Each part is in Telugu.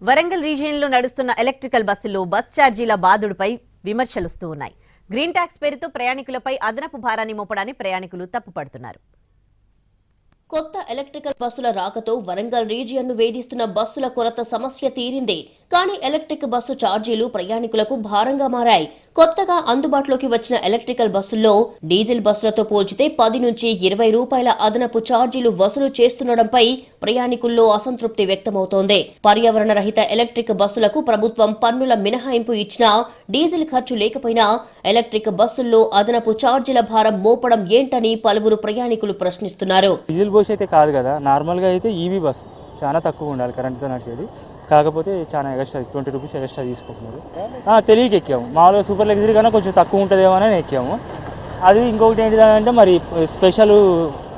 వరంగల్ రీజియన్లో నడుస్తున్న ఎలక్ట్రికల్ బస్సుల్లో బస్ ఛార్జీల బాదుడుపై విమర్శలుస్తూ ఉన్నాయి. గ్రీన్ ట్యాక్స్ పేరుతో ప్రయాణికులపై అదనపు భారాన్ని మోపడాన్ని ప్రయాణికులు తప్పుపడుతున్నారు. కొత్త ఎలక్ట్రికల్ బస్సుల రాకతో వరంగల్ రీజియన్ను వేధిస్తున్న బస్సుల కొరత సమస్య తీరింది. కానీ ఎలక్ట్రిక్ బస్సు ఛార్జీలు ప్రయాణికులకు భారంగా మారాయి. కొత్తగా అందుబాటులోకి వచ్చిన ఎలక్ట్రికల్ బస్సుల్లో డీజిల్ బస్సులతో పోల్చితే 10 నుంచి 20 రూపాయల అదనపు ఛార్జీలు వసూలు చేస్తుండటంపై ప్రయాణికుల్లో అసంతృప్తి వ్యక్తమవుతోంది. పర్యావరణ రహిత ఎలక్ట్రిక్ బస్సులకు ప్రభుత్వం పన్నుల మినహాయింపు ఇచ్చినా డీజిల్ ఖర్చు లేకపోయినా ఎలక్ట్రిక్ బస్సుల్లో అదనపు ఛార్జీల భారం మోపడం ఏంటని పలువురు ప్రయాణికులు ప్రశ్నిస్తున్నారు. డీజిల్ బస్ అయితే కాదు కదా, నార్మల్గా అయితే ఈవీ బస్ చాలా తక్కువ ఉండాలి కరెంట్తో నడిచేది. కాకపోతే చాలా ఎక్స్ట్రా 20 రూపీస్ ఎక్స్ట్రా తీసుకుంటున్నారు. తెలియక ఎక్కాము. మామూలుగా సూపర్ లగ్జరీ కన్నా కొంచెం తక్కువ ఉంటుందేమో అని ఎక్కాము. అది ఇంకొకటి ఏంటిదంటే మరి స్పెషల్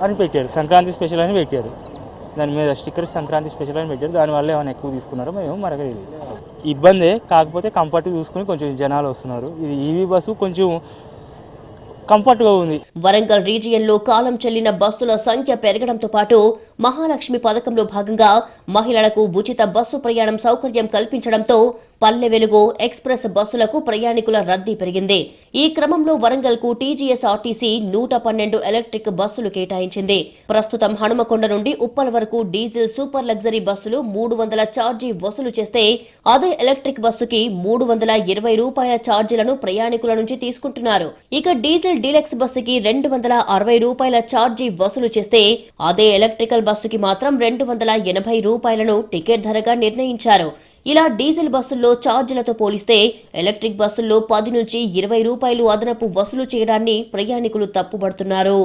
అని పెట్టారు, సంక్రాంతి స్పెషల్ అని పెట్టారు. దాని మీద స్టిక్కర్ సంక్రాంతి స్పెషల్ అని పెట్టారు. దానివల్ల ఏమైనా ఎక్కువ తీసుకున్నారో మేము మనకు ఇబ్బందే. కాకపోతే కంఫర్ట్ చూసుకుని కొంచెం జనాలు వస్తున్నారు. ఇది ఈవీ బస్సు కొంచెం కంఫర్ట్గా ఉంది. వరంగల్ రీజియన్లో కాలం చెల్లిన బస్సుల సంఖ్య పెరగడంతో పాటు మహాలక్ష్మి పథకంలో భాగంగా మహిళలకు ఉచిత బస్సు ప్రయాణం సౌకర్యం కల్పించడంతో పల్లె వెలుగు ఎక్స్ప్రెస్ బస్సులకు ప్రయాణికుల రద్దీ పెరిగింది. ఈ క్రమంలో వరంగల్ కు టీజీఎస్ఆర్టీసీ 112 ఎలక్ట్రిక్ బస్సులు కేటాయించింది. ప్రస్తుతం హనుమకొండ నుండి ఉప్పల్ వరకు డీజిల్ సూపర్ లగ్జరీ బస్సులు 300 ఛార్జీ వసూలు చేస్తే అదే ఎలక్ట్రిక్ బస్సుకి 320 రూపాయల ఛార్జీలను ప్రయాణికుల నుంచి తీసుకుంటున్నారు. ఇక డీజిల్ డీలక్స్ బస్సుకి 260 రూపాయల ఛార్జీ వసూలు చేస్తే అదే ఎలక్ట్రికల్ బస్సుకి మాత్రం 280 రూపాయలను టికెట్ ధరగా నిర్ణయించారు. ఇలా డీజిల్ బస్సుల్లో ఛార్జీలతో పోలిస్తే ఎలక్ట్రిక్ బస్సుల్లో 10 నుంచి 20 రూపాయలు అదనపు వసూలు చేయడాన్ని ప్రయాణికులు తప్పుపడుతున్నారు.